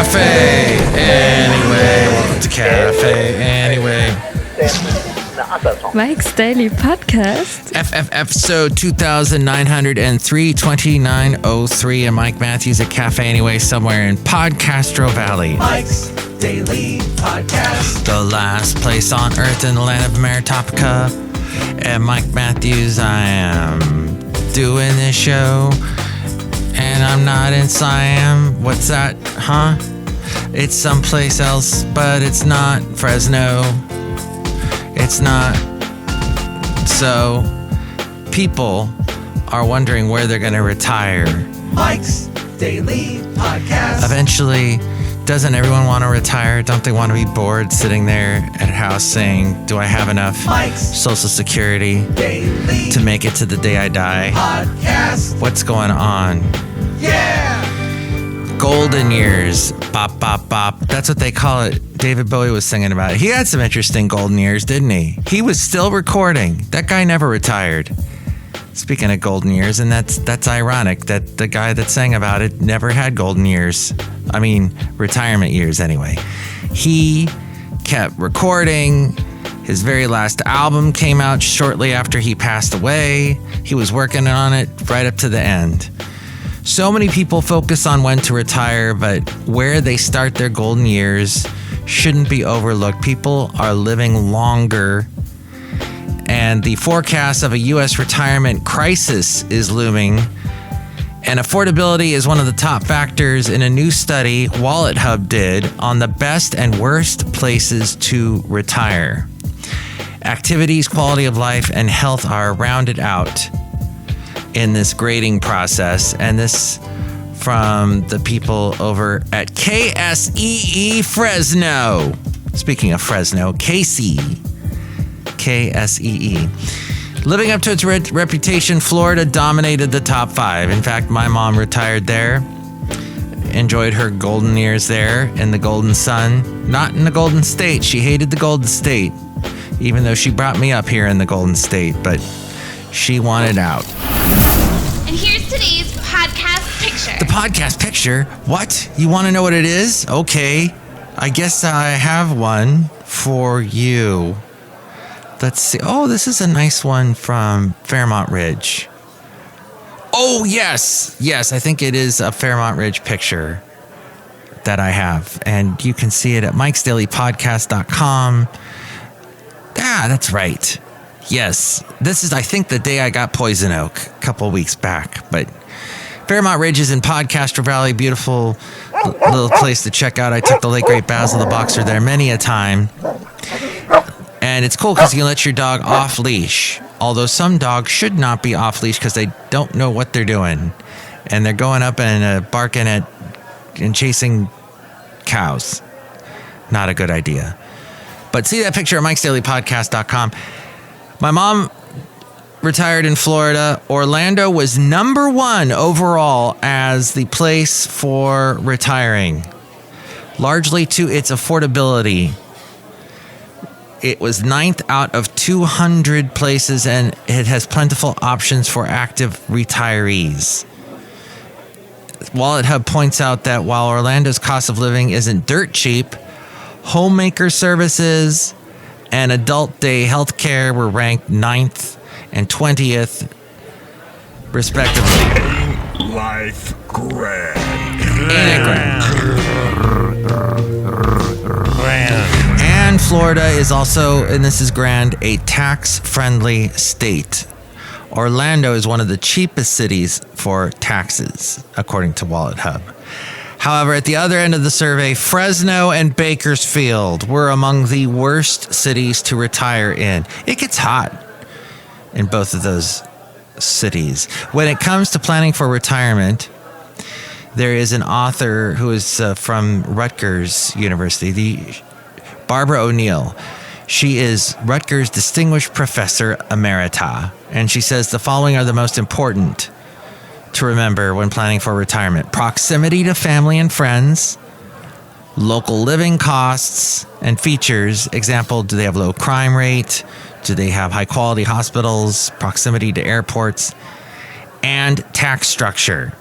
Café Anyway. Welcome to Café Anyway. Mike's Daily Podcast. episode 2903, 2903, and Mike Matthews at Café Anyway somewhere in podCastro Valley. Mike's Daily Podcast. The last place on earth in the land of Meritopia. And Mike Matthews, I am doing this show, and I'm not in Siam. What's that, huh? It's someplace else, but it's not Fresno. It's not. So, people are wondering where they're going to retire. Mike's Daily Podcast. Eventually, doesn't everyone want to retire? Don't they want to be bored sitting there at a house saying, do I have enough Mike's Social Security Daily to make it to the day I die? Podcast. What's going on? Yeah! Golden years. Bop, bop, bop. That's what they call it. David Bowie was singing about it. He had some interesting golden years, didn't he? He was still recording. That guy never retired. Speaking of golden years, and that's ironic that the guy that sang about it never had golden years. I mean, retirement years anyway. He kept recording. His very last album came out shortly after he passed away. He was working on it right up to the end. So many people focus on when to retire, but where they start their golden years shouldn't be overlooked. People are living longer, and the forecast of a U.S. retirement crisis is looming, and affordability is one of the top factors in a new study Wallet Hub did on the best and worst places to retire. Activities, quality of life, and health are rounded out in this grading process, and this from the people over at KSEE Fresno. Speaking of Fresno, KSEE. Living up to its reputation, Florida dominated the top 5. In fact, my mom retired there, enjoyed her golden years there in the Golden Sun. Not in the Golden State. She hated the Golden State, even though she brought me up here in the Golden State, but she wanted out. And here's today's podcast picture. The podcast picture? What? You want to know what it is? Okay. I guess I have one for you. Let's see. Oh, this is a nice one from Fairmont Ridge. Oh, yes. Yes, I think it is a Fairmont Ridge picture that I have. And you can see it at mikesdailypodcast.com. Ah, that's right. Yes, this is, I think, the day I got Poison Oak a couple weeks back. But Fairmont Ridge is in podCastro Valley. Beautiful little place to check out. I took the late great Basil the Boxer there many a time. And it's cool because you can let your dog off leash. Although some dogs should not be off leash because they don't know what they're doing. And they're going up and barking at and chasing cows. Not a good idea. But see that picture at mikesdailypodcast.com. My mom retired in Florida. Orlando was number 1 overall as the place for retiring, largely to its affordability. It was 9th out of 200 places, and it has plentiful options for active retirees. Wallet Hub points out that while Orlando's cost of living isn't dirt cheap, homemaker services and adult day health care were ranked 9th and 20th, respectively. Life grand. And Florida is also, and this is grand, a tax-friendly state. Orlando is one of the cheapest cities for taxes, according to Wallet Hub. However, at the other end of the survey, Fresno and Bakersfield were among the worst cities to retire in. It gets hot in both of those cities. When it comes to planning for retirement, there is an author who is from Rutgers University, Barbara O'Neill. She is Rutgers Distinguished Professor Emerita, and she says the following are the most important to remember when planning for retirement: proximity to family and friends, local living costs and features. Example, do they have low crime rate? Do they have high quality hospitals, proximity to airports, and tax structure?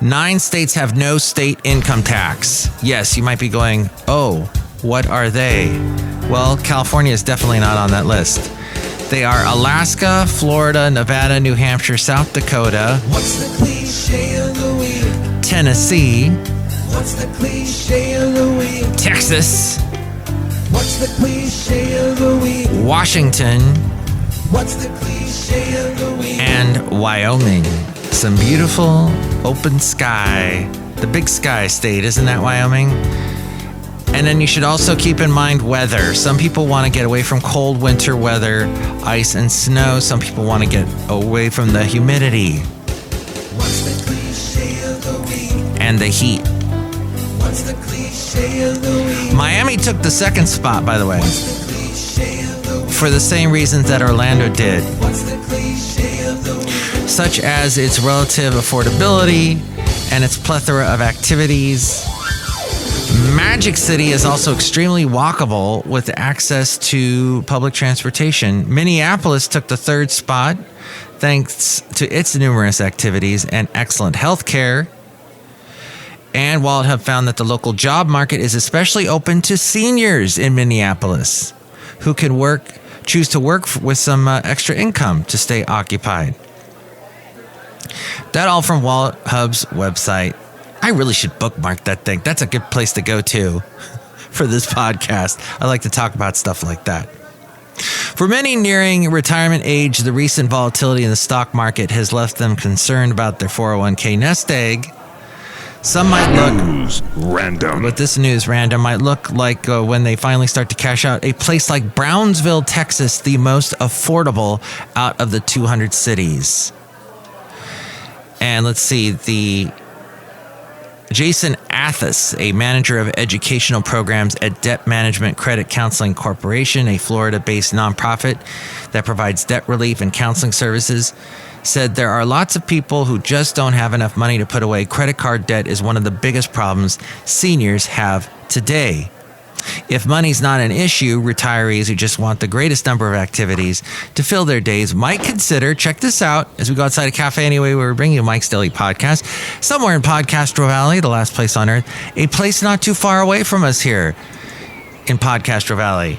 9 states have no state income tax. Yes, you might be going, oh, what are they? Well, California is definitely not on that list. They are Alaska, Florida, Nevada, New Hampshire, South Dakota. What's the cliche of the week? Tennessee. What's the cliche of the week? Texas. What's the cliche of the week? Washington. What's the cliche of the week? And Wyoming. Some beautiful open sky. The big sky state, isn't that Wyoming? And then you should also keep in mind weather. Some people want to get away from cold winter weather, ice and snow. Some people want to get away from the humidity. What's the cliche of the week? And the heat. What's the cliche of the week? Miami took the second spot, by the way, What's the cliche of the week? for the same reasons that Orlando did, What's the cliche of the week? such as its relative affordability and its plethora of activities. Magic City is also extremely walkable with access to public transportation. Minneapolis took the third spot thanks to its numerous activities and excellent health care. And Wallet Hub found that the local job market is especially open to seniors in Minneapolis who can choose to work with some extra income to stay occupied. That all from Wallet Hub's website. I really should bookmark that thing. That's a good place to go to for this podcast. I like to talk about stuff like that. For many nearing retirement age, the recent volatility in the stock market has left them concerned about their 401k nest egg. Some might look, News random. but this news random might look like when they finally start to cash out, a place like Brownsville, Texas, the most affordable out of the 200 cities. And let's see, Jason Athas, a manager of educational programs at Debt Management Credit Counseling Corporation, a Florida-based nonprofit that provides debt relief and counseling services, said there are lots of people who just don't have enough money to put away. Credit card debt is one of the biggest problems seniors have today. If money's not an issue, retirees who just want the greatest number of activities to fill their days might consider, check this out, as we go outside of Café Anyway, where we're bringing you Mike's Daily Podcast, somewhere in PodCastro Valley, the last place on earth, a place not too far away from us here in PodCastro Valley.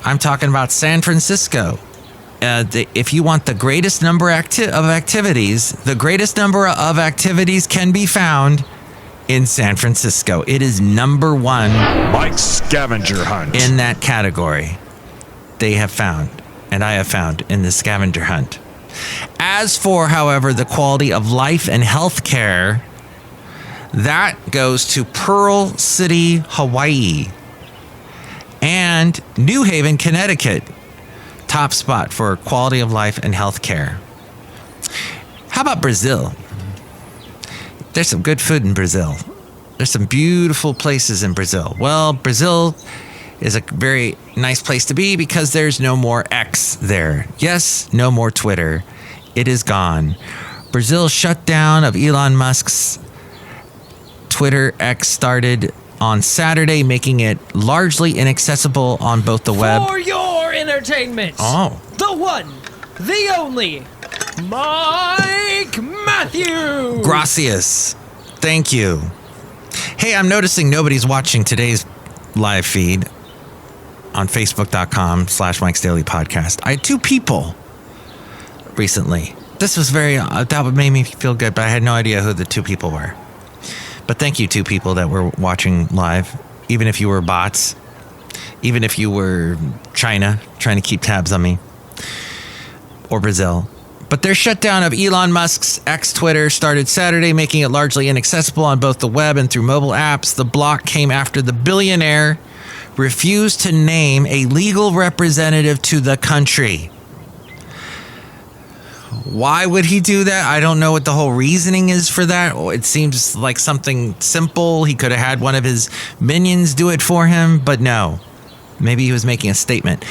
I'm talking about San Francisco. If you want the greatest number of activities, the greatest number of activities can be found in San Francisco. It is number one Mike's scavenger hunt. in that category. They have found, and I have found in the scavenger hunt. As for, however, the quality of life and health care, that goes to Pearl City, Hawaii, and New Haven, Connecticut. Top spot for quality of life and health care. How about Brazil? There's some good food in Brazil. There's some beautiful places in Brazil. Well, Brazil is a very nice place to be because there's no more X there. Yes, no more Twitter. It is gone. Brazil's shutdown of Elon Musk's Twitter X started on Saturday, making it largely inaccessible on both the web. For your entertainment. Oh. The one, the only, Mike Matthews. Gracias. Thank you. Hey, I'm noticing nobody's watching today's live feed on Facebook.com/Mike's Daily Podcast. I had 2 people recently. This was that made me feel good, but I had no idea who the 2 people were. But thank you, 2 people that were watching live, even if you were bots, even if you were China trying to keep tabs on me, or Brazil. But their shutdown of Elon Musk's X Twitter started Saturday, making it largely inaccessible on both the web and through mobile apps. The block came after the billionaire refused to name a legal representative to the country. Why would he do that? I don't know what the whole reasoning is for that. It seems like something simple. He could have had one of his minions do it for him, but no. Maybe he was making a statement.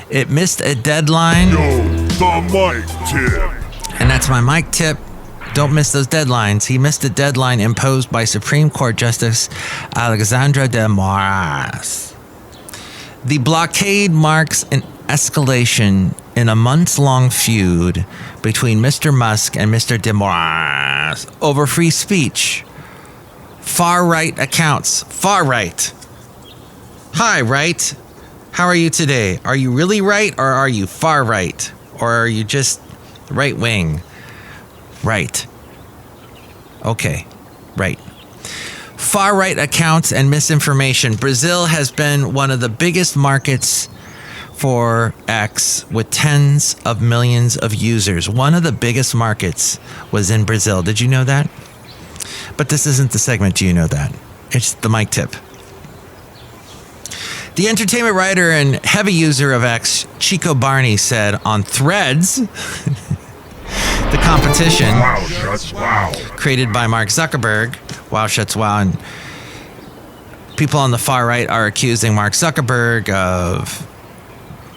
It missed a deadline. Yo, the Mike tip. And that's my Mike tip. Don't miss those deadlines. He missed a deadline imposed by Supreme Court Justice Alexandra de Moraes. The blockade marks an escalation in a months-long feud between Mr. Musk and Mr. Demois over free speech. Far-right accounts. Far-right. Hi, right? How are you today? Are you really right, or are you far-right? Or are you just right-wing? Right. Okay. Right. Far-right accounts and misinformation. Brazil has been one of the biggest markets for X with tens of millions of users. One of the biggest markets was in Brazil. Did you know that? But this isn't the segment, do you know that? It's the mic tip. The entertainment writer and heavy user of X, Chico Barney, said on Threads, the competition created by Mark Zuckerberg, Wow Shuts Wow, and people on the far right are accusing Mark Zuckerberg of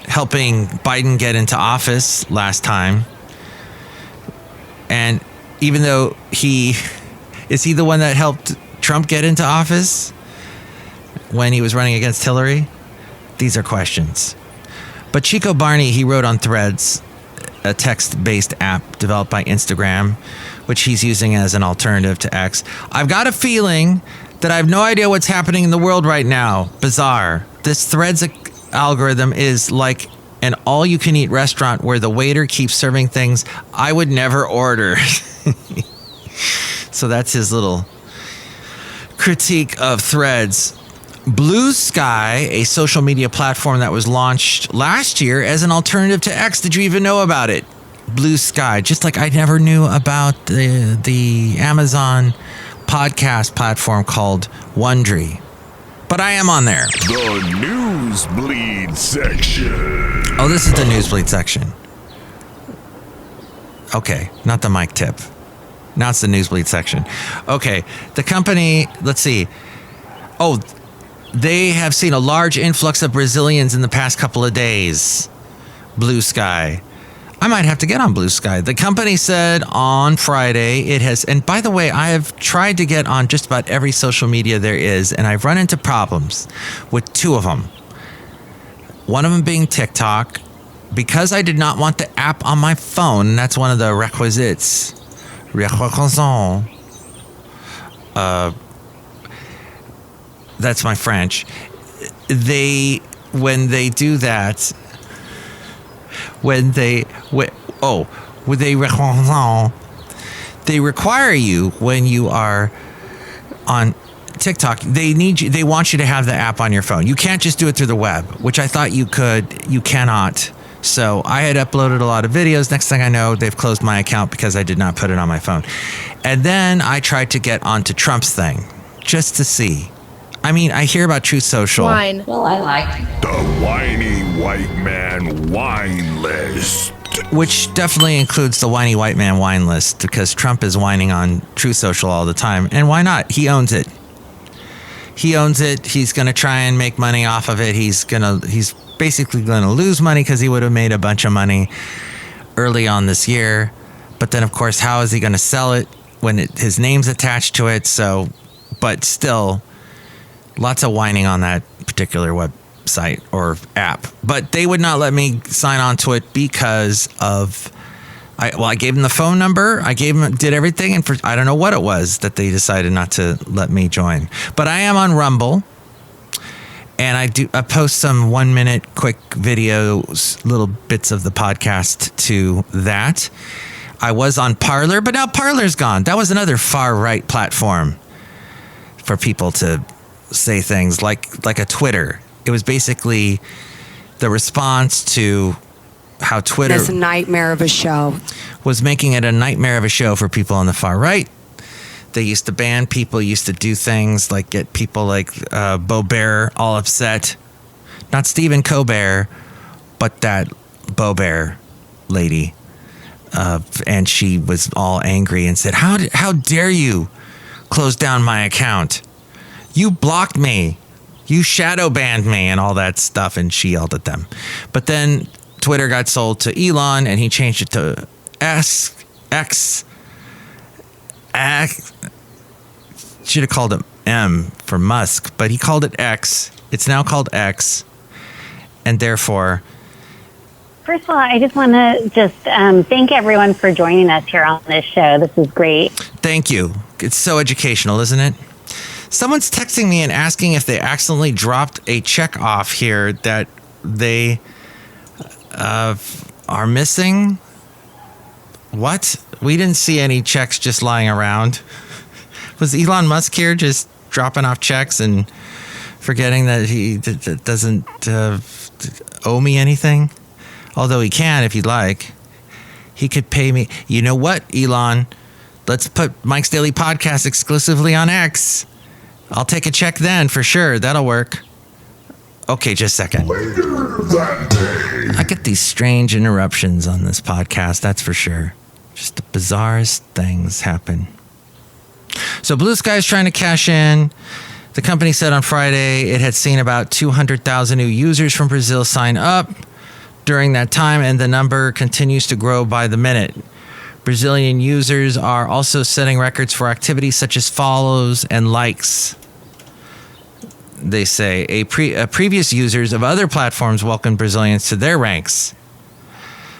helping Biden get into office last time. And even though is he the one that helped Trump get into office when he was running against Hillary? These are questions. But Chico Barney, he wrote on Threads, a text-based app developed by Instagram, which he's using as an alternative to X. I've got a feeling that I have no idea what's happening in the world right now. Bizarre. This Threads algorithm is like an all-you-can-eat restaurant where the waiter keeps serving things I would never order. So that's his little critique of Threads. Blue Sky, a social media platform that was launched last year as an alternative to X. Did you even know about it? Blue Sky, just like I never knew about the Amazon podcast platform called Wondery. But I am on there. The Newsbleed section. Oh, this is the Newsbleed section. Okay, not the mic tip. Now it's the Newsbleed section. Okay, the company, let's see. Oh, they have seen a large influx of Brazilians in the past couple of days. Blue Sky. I might have to get on Blue Sky. The company said on Friday it has, and by the way, I have tried to get on just about every social media there is, and I've run into problems with two of them. One of them being TikTok, because I did not want the app on my phone, and that's one of the requisites. That's my French. When they do that, they require you when you are on TikTok. They want you to have the app on your phone. You can't just do it through the web, which I thought you could. You cannot. So I had uploaded a lot of videos. Next thing I know, they've closed my account because I did not put it on my phone. And then I tried to get onto Trump's thing just to see. I mean, I hear about Truth Social. Wine. Well, I like The whiny white man wine list. Which definitely includes the whiny white man wine list, because Trump is whining on Truth Social all the time. And why not? He owns it. He owns it. He's going to try and make money off of it. He's basically going to lose money because he would have made a bunch of money early on this year. But then, of course, how is he going to sell it when his name's attached to it? So, but still, lots of whining on that particular website or app. But they would not let me sign on to it because of, I gave them the phone number. Did everything. And I don't know what it was that they decided not to let me join. But I am on Rumble. And I post some 1 minute quick videos, little bits of the podcast to that. I was on Parler, but now Parler's gone. That was another far right platform for people to say things like a Twitter. It was basically the response to how Twitter It's a nightmare of a show. Was making it a nightmare of a show for people on the far right. They used to ban people, used to do things like get people like Beaubear all upset. Not Stephen Colbert, but that Beaubear lady. And she was all angry and said, how dare you close down my account? You blocked me. You shadow banned me and all that stuff. And she yelled at them. But then Twitter got sold to Elon and he changed it to X. Should have called it M for Musk, but he called it X. It's now called X. And therefore, first of all, I just want to thank everyone for joining us here on this show. This is great. Thank you. It's so educational, isn't it? Someone's texting me and asking if they accidentally dropped a check off here that they are missing. What? We didn't see any checks just lying around. Was Elon Musk here just dropping off checks and forgetting that he doesn't owe me anything? Although he can if he'd like. He could pay me. You know what, Elon? Let's put Mike's Daily Podcast exclusively on X. I'll take a check then for sure. That'll work. Okay, just a second. Later that day. I get these strange interruptions on this podcast, that's for sure. Just the bizarrest things happen. So Blue Sky is trying to cash in. The company said on Friday it had seen about 200,000 new users from Brazil sign up during that time, and the number continues to grow by the minute. Brazilian users are also setting records for activities such as follows and likes. They say previous users of other platforms welcomed Brazilians to their ranks.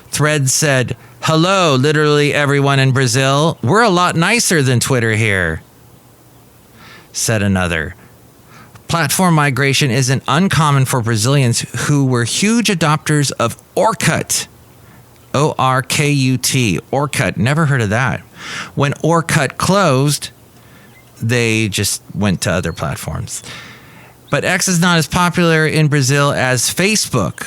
Threads said, "Hello, literally everyone in Brazil. We're a lot nicer than Twitter here," said another. Platform migration isn't uncommon for Brazilians who were huge adopters of Orkut. O-R-K-U-T. Orkut. Never heard of that. When Orkut closed, they just went to other platforms. But X is not as popular in Brazil as Facebook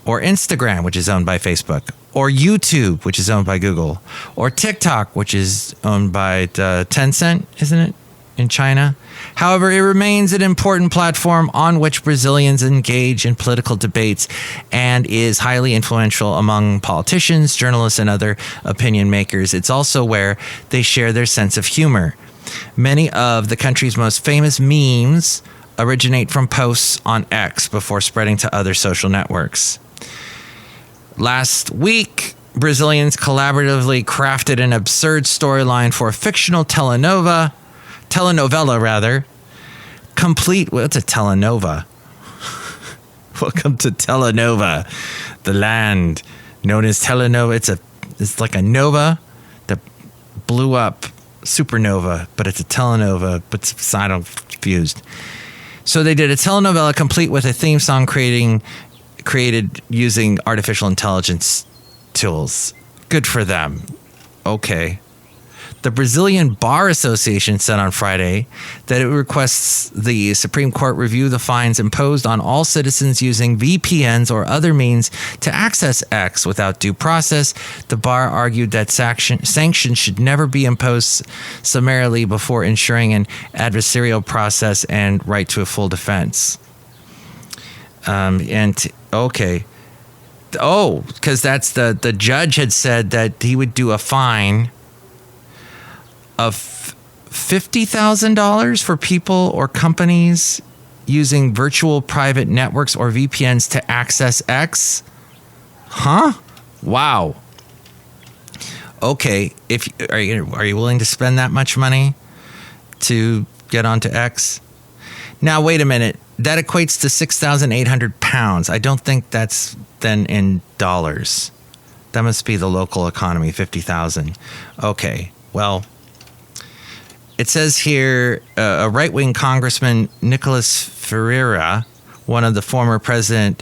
or Instagram, which is owned by Facebook, or YouTube, which is owned by Google, or TikTok, which is owned by Tencent, isn't it, in China? However, it remains an important platform on which Brazilians engage in political debates and is highly influential among politicians, journalists, and other opinion makers. It's also where they share their sense of humor. Many of the country's most famous memes originate from posts on X before spreading to other social networks. Last week, Brazilians collaboratively crafted an absurd storyline for a fictional telenovela, complete. What's a telenova? Welcome to Telenova, the land known as Telenova. It's like a nova that blew up, supernova, but it's a telenova, but it's confused. So they did a telenovela complete with a theme song created using artificial intelligence tools. Good for them. Okay. The Brazilian Bar Association said on Friday that it requests the Supreme Court review the fines imposed on all citizens using VPNs or other means to access X without due process. The bar argued that sanctions should never be imposed summarily before ensuring an adversarial process and right to a full defense. Okay. Oh, because that's the judge had said that he would do a fine of $50,000 for people or companies using virtual private networks or VPNs to access X. Huh? Wow. Okay. Are you willing to spend that much money to get onto X? Now, wait a minute. That equates to 6,800 pounds. I don't think that's then in dollars. That must be the local economy, 50,000. Okay. Well, it says here, a right-wing congressman, Nicolas Ferreira, one of the former President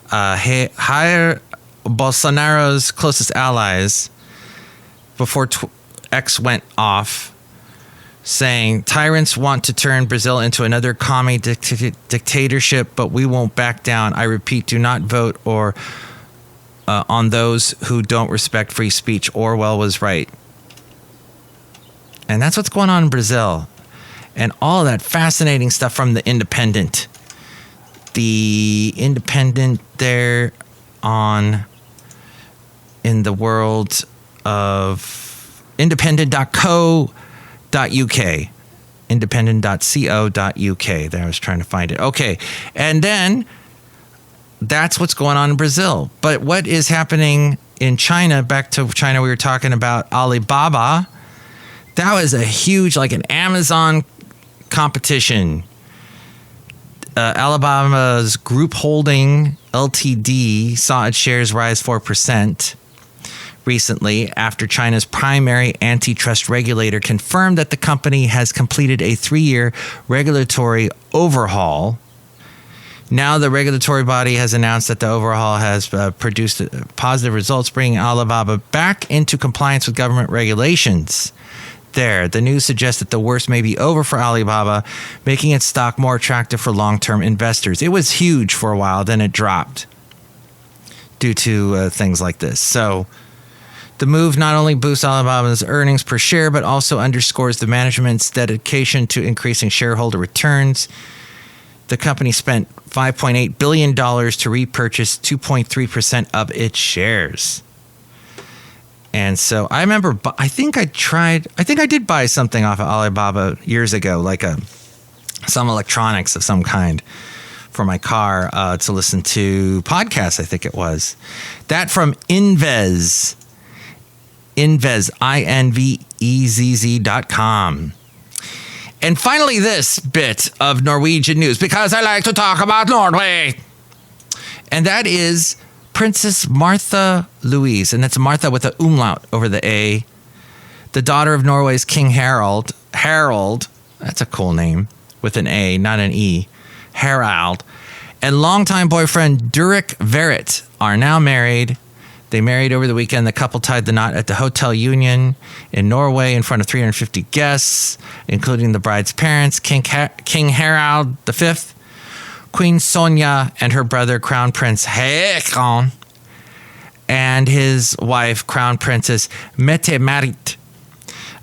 Jair Bolsonaro's closest allies, before X went off, saying, "Tyrants want to turn Brazil into another commie dictatorship, but we won't back down. I repeat, do not vote on those who don't respect free speech. Orwell was right." And that's what's going on in Brazil. And all of that fascinating stuff from The Independent. The Independent there in the world of independent.co.uk. Independent.co.uk. There, I was trying to find it. Okay. And then that's what's going on in Brazil. But what is happening in China? Back to China, we were talking about Alibaba. That was a huge, like an Amazon competition. Alabama's Group Holding Ltd. saw its shares rise 4% recently after China's primary antitrust regulator confirmed that the company has completed a 3-year regulatory overhaul. Now the regulatory body has announced that the overhaul has produced positive results, bringing Alibaba back into compliance with government regulations. The news suggests that the worst may be over for Alibaba, making its stock more attractive for long-term investors. It was huge for a while, then it dropped due to things like this. So the move not only boosts Alibaba's earnings per share, but also underscores the management's dedication to increasing shareholder returns. The company spent $5.8 billion to repurchase 2.3% of its shares. And so I remember, I think I did buy something off of Alibaba years ago, like some electronics of some kind for my car to listen to podcasts, I think it was. That from Invez, INVEZZ.com. And finally, this bit of Norwegian news, because I like to talk about Norway. And that is Princess Martha Louise, and that's Martha with an umlaut over the A, the daughter of Norway's King Harald, that's a cool name, with an A, not an E, Harald, and longtime boyfriend Durek Verrett are now married. They married over the weekend. The couple tied the knot at the Hotel Union in Norway in front of 350 guests, including the bride's parents, King Harald V, Queen Sonja and her brother, Crown Prince Haakon, and his wife, Crown Princess Mette-Marit.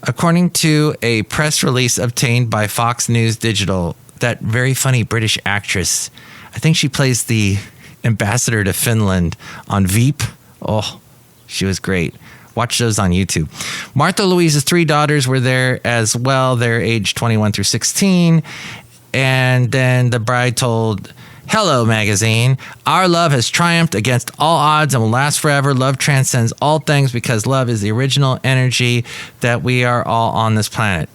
According to a press release obtained by Fox News Digital, that very funny British actress, I think she plays the ambassador to Finland on Veep. Oh, she was great. Watch those on YouTube. Martha Louise's 3 daughters were there as well. They're aged 21 through 16. And then the bride told Hello Magazine, "Our love has triumphed against all odds and will last forever. Love transcends all things because love is the original energy that we are all on this planet.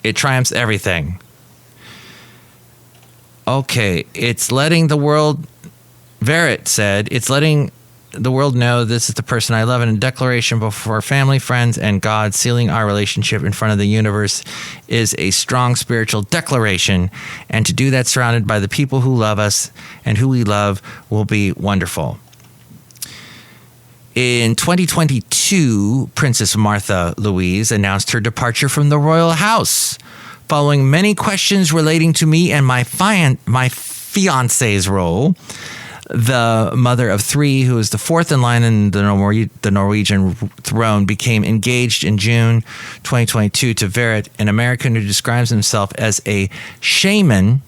It triumphs everything." Okay, it's letting the world, Verrett said, it's letting the world know this is the person I love in a declaration before family, friends, and God. Sealing our relationship in front of the universe is a strong spiritual declaration, and to do that surrounded by the people who love us and who we love will be wonderful. In 2022, Princess Martha Louise announced her departure from the royal house, following many questions relating to me and my fiance's role. The mother of 3, who is the 4th in line in the Norwegian throne, became engaged in June 2022 to Verrett, an American who describes himself as a shaman,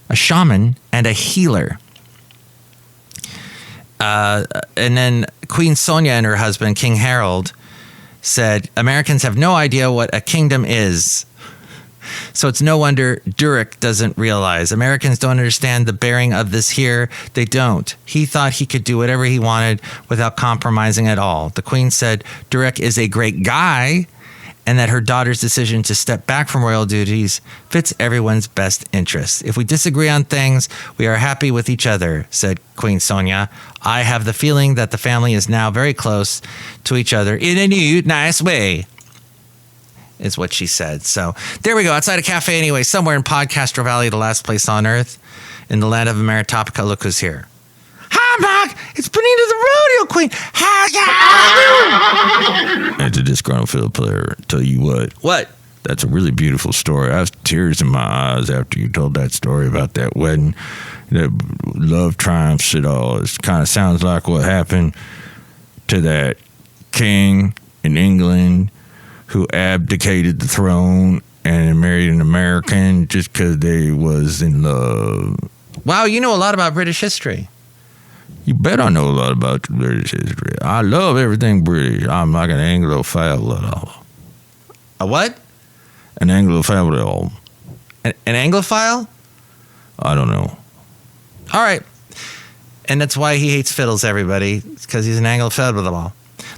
and a healer. And then Queen Sonja and her husband, King Harald, said, "Americans have no idea what a kingdom is. So it's no wonder Durek doesn't realize. Americans don't understand the bearing of this here. They don't. He thought he could do whatever he wanted without compromising at all." The Queen said Durek is a great guy and that her daughter's decision to step back from royal duties fits everyone's best interests. "If we disagree on things, we are happy with each other," said Queen Sonja. "I have the feeling that the family is now very close to each other in a new, nice way," is what she said. So there we go. Outside of Café Anyway, somewhere in Podcastro Valley, the last place on earth, in the land of Ameritopica. Look who's here. Hi, Mark. It's Benita the Rodeo Queen. How you? That's a disgruntled fiddle player. Tell you what. What? That's a really beautiful story. I have tears in my eyes after you told that story about that wedding. That love triumphs it all. It kind of sounds like what happened to that king in England who abdicated the throne and married an American just because they was in love. Wow, you know a lot about British history. You bet I know a lot about British history. I love everything British. I'm like an Anglophile. A what? An Anglophile. An Anglophile? I don't know. All right. And that's why he hates fiddles, everybody. It's because he's an Anglophile.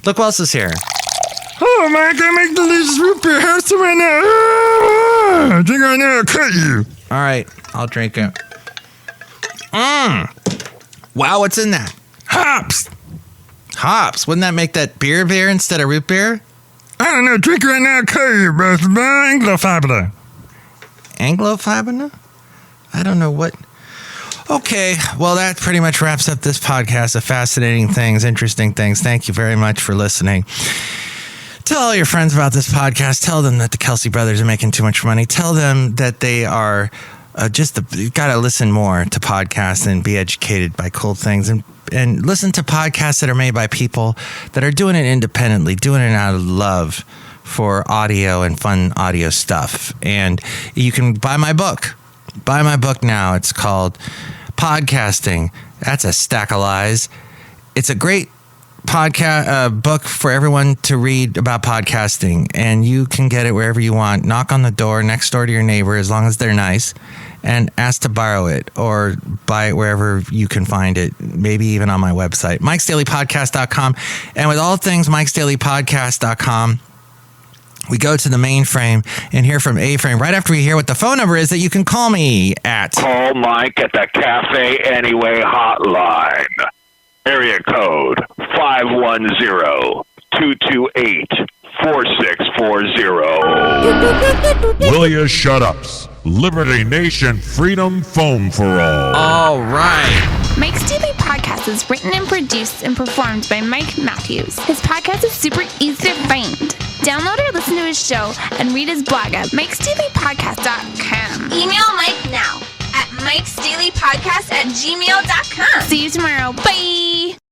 Look who else is here. Oh, man, I can make delicious root beer. Have some right now. Drink right now. I'll cut you. All right, I'll drink it. Wow, what's in that? Hops. Hops. Wouldn't that make that beer instead of root beer? I don't know. Drink right now. Anglo-Fiber. Anglo-Fiber? I don't know what. Okay, well, that pretty much wraps up this podcast of fascinating things, interesting things. Thank you very much for listening. Tell all your friends about this podcast. Tell them that the Kelsey brothers are making too much money. Tell them that they are you got to listen more to podcasts and be educated by cool things. And listen to podcasts that are made by people that are doing it independently, doing it out of love for audio and fun audio stuff. And you can buy my book. Buy my book now. It's called Podcasting. That's a stack of lies. It's a great podcast book for everyone to read about podcasting, and you can get it wherever you want. Knock on the door next door to your neighbor, as long as they're nice, and ask to borrow it or buy it wherever you can find it, maybe even on my website, mikesdailypodcast.com. And with all things mikesdailypodcast.com, we go to the mainframe and hear from A-Frame right after we hear what the phone number is that you can call me at. Call Mike at the Café Anyway hotline. Area code 510-228-4640. Will you shut ups? Liberty Nation Freedom Foam for all. All right. Mike's Daily Podcast is written and produced and performed by Mike Matthews. His podcast is super easy to find. Download or listen to his show and read his blog at mikesdailypodcast.com. Email Mike now at mikesdailypodcast@gmail.com. See you tomorrow. Bye.